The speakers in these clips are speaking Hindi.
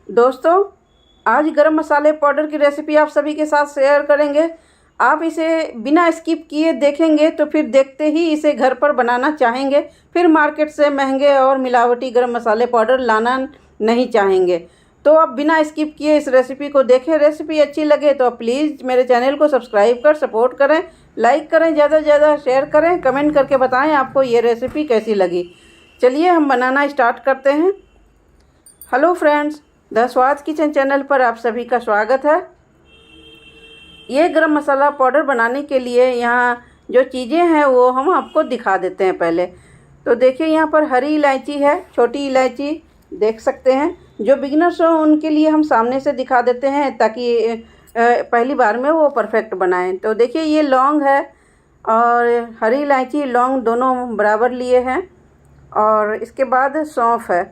दोस्तों, आज गरम मसाले पाउडर की रेसिपी आप सभी के साथ शेयर करेंगे। आप इसे बिना स्किप किए देखेंगे तो फिर देखते ही इसे घर पर बनाना चाहेंगे, फिर मार्केट से महंगे और मिलावटी गरम मसाले पाउडर लाना नहीं चाहेंगे। तो आप बिना स्किप किए इस रेसिपी को देखें। रेसिपी अच्छी लगे तो प्लीज़ मेरे चैनल को सब्सक्राइब कर सपोर्ट करें, लाइक करें, ज़्यादा से ज़्यादा शेयर करें, कमेंट करके बताएं आपको ये रेसिपी कैसी लगी। चलिए हम बनाना स्टार्ट करते हैं। हेलो फ्रेंड्स, द स्वाद किचन चैनल पर आप सभी का स्वागत है। ये गरम मसाला पाउडर बनाने के लिए यहाँ जो चीज़ें हैं वो हम आपको दिखा देते हैं पहले। तो देखिए, यहाँ पर हरी इलायची है, छोटी इलायची देख सकते हैं। जो बिगिनर्स हो उनके लिए हम सामने से दिखा देते हैं ताकि पहली बार में वो परफेक्ट बनाएं। तो देखिए, ये लौंग है और हरी इलायची लौंग दोनों बराबर लिए हैं। और इसके बाद सौंफ है।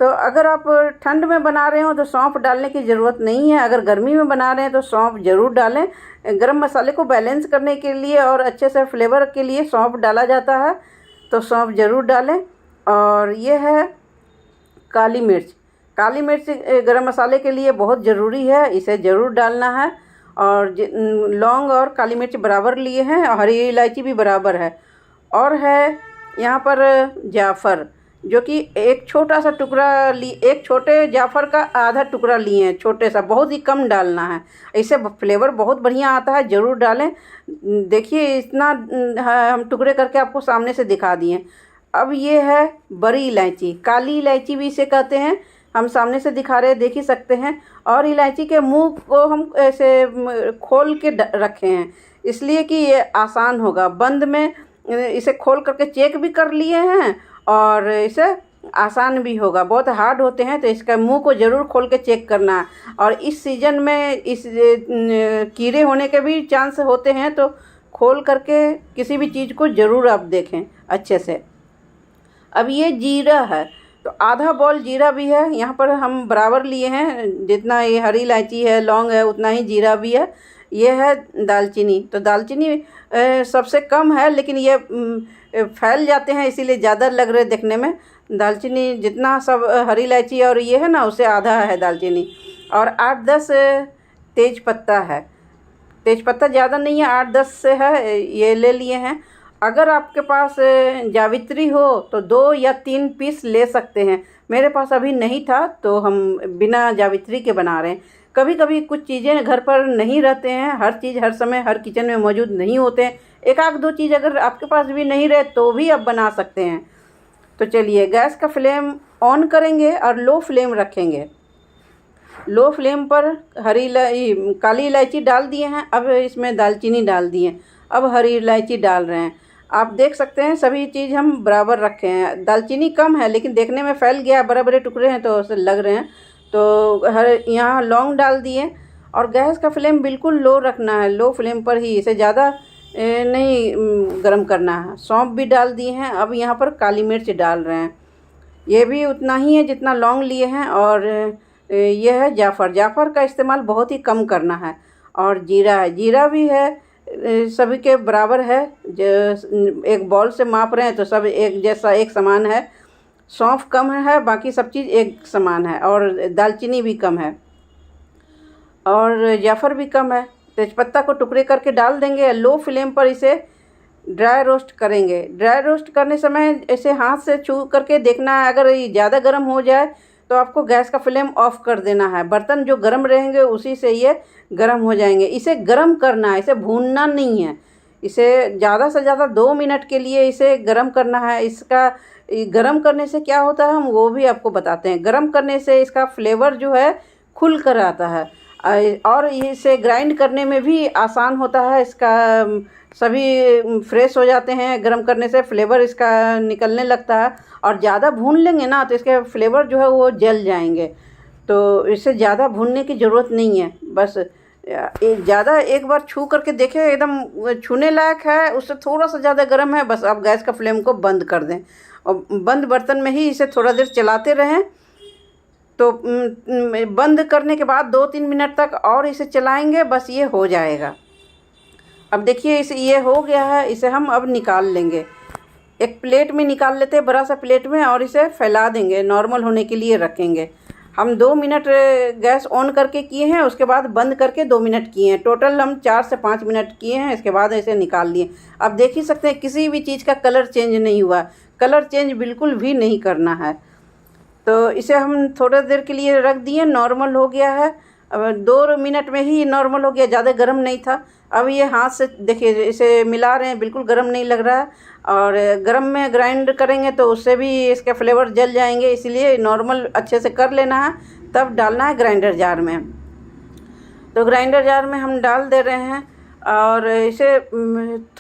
तो अगर आप ठंड में बना रहे हो तो सौंफ डालने की ज़रूरत नहीं है। अगर गर्मी में बना रहे हैं तो सौंफ ज़रूर डालें। गरम मसाले को बैलेंस करने के लिए और अच्छे से फ्लेवर के लिए सौंफ डाला जाता है, तो सौंफ ज़रूर डालें। और ये है काली मिर्च। काली मिर्च गरम मसाले के लिए बहुत ज़रूरी है, इसे ज़रूर डालना है। और लौंग और काली मिर्च बराबर लिए हैं और हरी इलायची भी बराबर है। और है यहाँ पर जाफ़र, जो कि एक छोटा सा टुकड़ा एक छोटे जाफ़र का आधा टुकड़ा लिए हैं, छोटे सा, बहुत ही कम डालना है। इससे फ्लेवर बहुत बढ़िया आता है, ज़रूर डालें। देखिए, इतना हम टुकड़े करके आपको सामने से दिखा दिए। अब ये है बड़ी इलायची, काली इलायची भी इसे कहते हैं, हम सामने से दिखा रहे हैं, देख ही सकते हैं। और इलायची के मुंह को हम ऐसे खोल के रखे हैं, इसलिए कि ये आसान होगा। बंद में इसे खोल करके चेक भी कर लिए हैं और इसे आसान भी होगा। बहुत हार्ड होते हैं तो इसका मुंह को ज़रूर खोल के चेक करना है। और इस सीज़न में इस कीड़े होने के भी चांस होते हैं, तो खोल करके किसी भी चीज़ को ज़रूर आप देखें अच्छे से। अब ये जीरा है, तो आधा बॉल जीरा भी है, यहाँ पर हम बराबर लिए हैं। जितना ये हरी इलायची है, लौंग है, उतना ही जीरा भी है। ये है दालचीनी, तो दालचीनी सबसे कम है, लेकिन ये फैल जाते हैं इसीलिए ज़्यादा लग रहे देखने में। दालचीनी जितना सब हरी इलायची और ये है ना, उससे आधा है दालचीनी। और 8-10 तेज पत्ता है। तेज पत्ता ज़्यादा नहीं है, 8-10 से है, ये ले लिए हैं। अगर आपके पास जावित्री हो तो 2 या 3 पीस ले सकते हैं। मेरे पास अभी नहीं था तो हम बिना जावित्री के बना रहे हैं। कभी कभी कुछ चीज़ें घर पर नहीं रहते हैं, हर चीज़ हर समय हर किचन में मौजूद नहीं होते हैं। एक आध दो चीज़ अगर आपके पास भी नहीं रहे तो भी आप बना सकते हैं। तो चलिए, गैस का फ्लेम ऑन करेंगे और लो फ्लेम रखेंगे। लो फ्लेम पर काली इलायची डाल दिए हैं। अब इसमें दालचीनी डाल दिए, अब हरी इलायची डाल रहे हैं। आप देख सकते हैं सभी चीज़ हम बराबर रखे हैं। दालचीनी कम है लेकिन देखने में फैल गया, बड़े बड़े टुकड़े हैं तो उसे लग रहे हैं। तो यहाँ लौंग डाल दिए और गैस का फ्लेम बिल्कुल लो रखना है, लो फ्लेम पर ही, इसे ज़्यादा नहीं गरम करना है। सौंफ भी डाल दिए हैं। अब यहाँ पर काली मिर्च डाल रहे हैं, ये भी उतना ही है जितना लौंग लिए हैं। और यह है जाफ़र। जाफ़र का इस्तेमाल बहुत ही कम करना है। और जीरा है, जीरा भी है, सभी के बराबर है। एक बॉल से माप रहे हैं तो सब एक जैसा, एक समान है। सौंफ कम है, बाकी सब चीज़ एक समान है। और दालचीनी भी कम है और जाफ़र भी कम है। तेज़पत्ता को टुकड़े करके डाल देंगे। लो फ्लेम पर इसे ड्राई रोस्ट करेंगे। ड्राई रोस्ट करने समय ऐसे हाथ से छू करके देखना है, अगर ये ज़्यादा गर्म हो जाए तो आपको गैस का फ्लेम ऑफ कर देना है। बर्तन जो गर्म रहेंगे उसी से ये गर्म हो जाएंगे। इसे गर्म करना है, इसे भूनना नहीं है। इसे ज़्यादा से ज़्यादा 2 मिनट के लिए इसे गर्म करना है। इसका गर्म करने से क्या होता है हम वो भी आपको बताते हैं। गर्म करने से इसका फ्लेवर जो है खुल कर आता है और इसे ग्राइंड करने में भी आसान होता है। इसका सभी फ्रेश हो जाते हैं, गर्म करने से फ्लेवर इसका निकलने लगता है। और ज़्यादा भून लेंगे ना तो इसके फ्लेवर जो है वो जल जाएंगे। तो इसे ज़्यादा भूनने की ज़रूरत नहीं है। बस ज़्यादा एक बार छू करके देखें, एकदम छूने लायक है, उससे थोड़ा सा ज़्यादा गर्म है, बस आप गैस का फ्लेम को बंद कर दें और बंद बर्तन में ही इसे थोड़ा देर चलाते रहें। तो बंद करने के बाद 2-3 मिनट तक और इसे चलाएंगे, बस ये हो जाएगा। अब देखिए, ये हो गया है। इसे हम अब निकाल लेंगे, एक प्लेट में निकाल लेते हैं, बड़ा सा प्लेट में, और इसे फैला देंगे, नॉर्मल होने के लिए रखेंगे। हम 2 मिनट गैस ऑन करके किए हैं, उसके बाद बंद करके 2 मिनट किए हैं। टोटल हम 4 से 5 मिनट किए हैं, इसके बाद ऐसे निकाल लिए। अब देख ही सकते हैं किसी भी चीज़ का कलर चेंज नहीं हुआ। कलर चेंज बिल्कुल भी नहीं करना है। तो इसे हम थोड़ी देर के लिए रख दिए, नॉर्मल हो गया है। अब 2 मिनट में ही नॉर्मल हो गया, ज़्यादा गर्म नहीं था। अब ये हाथ से देखिए इसे मिला रहे हैं, बिल्कुल गर्म नहीं लग रहा है। और गर्म में ग्राइंड करेंगे तो उससे भी इसके फ्लेवर जल जाएंगे, इसलिए नॉर्मल अच्छे से कर लेना है, तब डालना है ग्राइंडर जार में। तो ग्राइंडर जार में हम डाल दे रहे हैं और इसे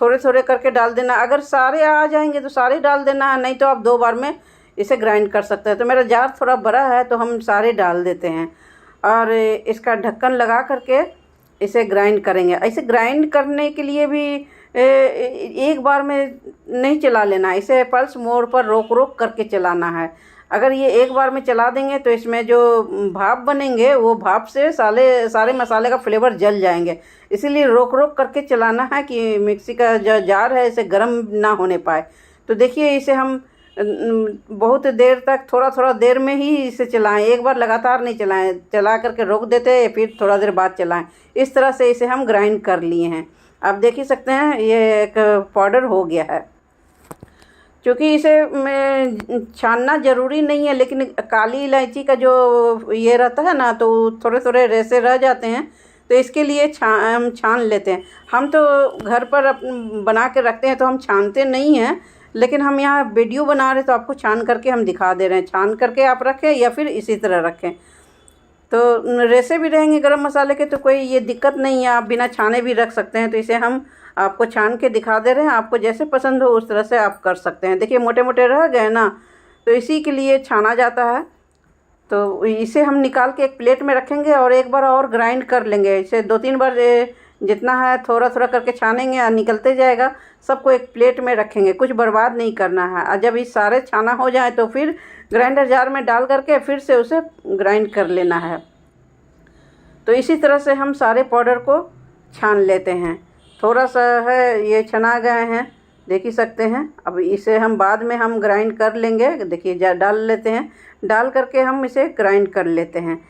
थोड़े थोड़े करके डाल देना। अगर सारे आ जाएंगे तो सारे डाल देना है, नहीं तो आप 2 बार में इसे ग्राइंड कर सकते हैं। तो मेरा जार थोड़ा बड़ा है तो हम सारे डाल देते हैं और इसका ढक्कन लगा करके इसे ग्राइंड करेंगे। ऐसे ग्राइंड करने के लिए भी एक बार में नहीं चला लेना, इसे पल्स मोड पर रोक रोक करके चलाना है। अगर ये एक बार में चला देंगे तो इसमें जो भाप बनेंगे वो भाप से सारे मसाले का फ्लेवर जल जाएंगे। इसीलिए रोक रोक करके चलाना है कि मिक्सी का जो जार है इसे गर्म ना होने पाए। तो देखिए इसे हम बहुत देर तक थोड़ा थोड़ा देर में ही इसे चलाएं, एक बार लगातार नहीं चलाएं, चला करके रोक देते हैं फिर थोड़ा देर बाद चलाएं। इस तरह से इसे हम ग्राइंड कर लिए हैं। आप देख ही सकते हैं ये एक पाउडर हो गया है। क्योंकि इसे छानना ज़रूरी नहीं है, लेकिन काली इलायची का जो ये रहता है ना तो थोड़े थोड़े रेसे रह जाते हैं, तो इसके लिए हम छान लेते हैं। हम तो घर पर बना के रखते हैं तो हम छानते नहीं हैं, लेकिन हम यहाँ वीडियो बना रहे तो आपको छान करके हम दिखा दे रहे हैं। छान करके आप रखें या फिर इसी तरह रखें तो रेसे भी रहेंगे गरम मसाले के, तो कोई ये दिक्कत नहीं है, आप बिना छाने भी रख सकते हैं। तो इसे हम आपको छान के दिखा दे रहे हैं, आपको जैसे पसंद हो उस तरह से आप कर सकते हैं। देखिए मोटे मोटे रह गए ना, तो इसी के लिए छाना जाता है। तो इसे हम निकाल के एक प्लेट में रखेंगे और एक बार और ग्राइंड कर लेंगे। इसे 2-3 बार जितना है थोड़ा थोड़ा करके छानेंगे और निकलते जाएगा। सबको एक प्लेट में रखेंगे, कुछ बर्बाद नहीं करना है। और जब ये सारे छाना हो जाए तो फिर ग्राइंडर जार में डाल करके फिर से उसे ग्राइंड कर लेना है। तो इसी तरह से हम सारे पाउडर को छान लेते हैं। थोड़ा सा है ये छना गए हैं, देख ही सकते हैं। अब इसे हम बाद में हम ग्राइंड कर लेंगे। देखिए डाल लेते हैं, डाल करके हम इसे ग्राइंड कर लेते हैं।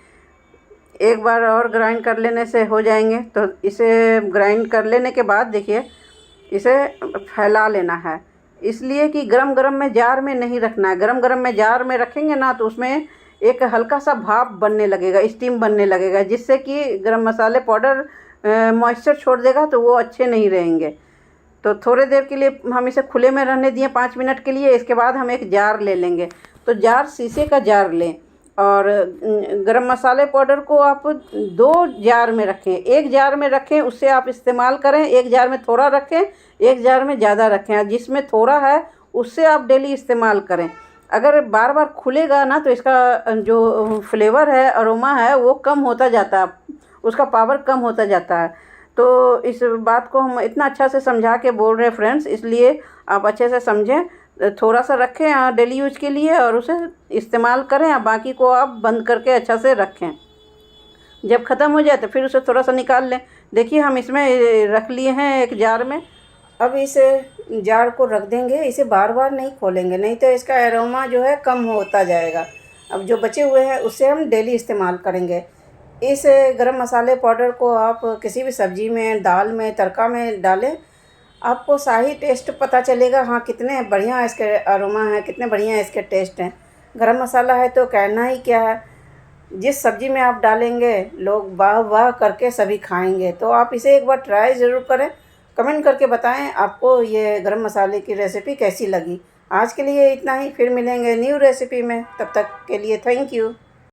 एक बार और ग्राइंड कर लेने से हो जाएंगे। तो इसे ग्राइंड कर लेने के बाद देखिए इसे फैला लेना है, इसलिए कि गरम गरम में जार में नहीं रखना है। गरम गरम में जार में रखेंगे ना तो उसमें एक हल्का सा भाप बनने लगेगा, स्टीम बनने लगेगा, जिससे कि गरम मसाले पाउडर मॉइस्चर छोड़ देगा तो वो अच्छे नहीं रहेंगे। तो थोड़े देर के लिए हम इसे खुले में रहने दिए 5 मिनट के लिए। इसके बाद हम एक जार ले लेंगे। तो जार शीशे का जार लें और गरम मसाले पाउडर को आप 2 जार में रखें। एक जार में रखें उससे आप इस्तेमाल करें, एक जार में थोड़ा रखें, एक जार में ज़्यादा रखें। जिसमें थोड़ा है उससे आप डेली इस्तेमाल करें। अगर बार बार खुलेगा ना तो इसका जो फ्लेवर है, अरोमा है, वो कम होता जाता है, उसका पावर कम होता जाता है। तो इस बात को हम इतना अच्छा से समझा के बोल रहे हैं फ्रेंड्स, इसलिए आप अच्छे से समझें। थोड़ा सा रखें डेली यूज के लिए और उसे इस्तेमाल करें, और बाकी को आप बंद करके अच्छा से रखें। जब ख़त्म हो जाए तो फिर उसे थोड़ा सा निकाल लें। देखिए हम इसमें रख लिए हैं एक जार में। अब इस जार को रख देंगे, इसे बार बार नहीं खोलेंगे, नहीं तो इसका एरोमा जो है कम होता जाएगा। अब जो बचे हुए हैं उससे हम डेली इस्तेमाल करेंगे। इस गरम मसाले पाउडर को आप किसी भी सब्ज़ी में, दाल में, तड़का में डालें, आपको शाही टेस्ट पता चलेगा। हाँ, कितने बढ़िया इसके अरोमा है, कितने बढ़िया इसके टेस्ट हैं। गरम मसाला है तो कहना ही क्या है। जिस सब्ज़ी में आप डालेंगे लोग वाह वाह करके सभी खाएंगे। तो आप इसे एक बार ट्राई ज़रूर करें, कमेंट करके बताएं आपको ये गरम मसाले की रेसिपी कैसी लगी। आज के लिए इतना ही, फिर मिलेंगे न्यू रेसिपी में। तब तक के लिए थैंक यू।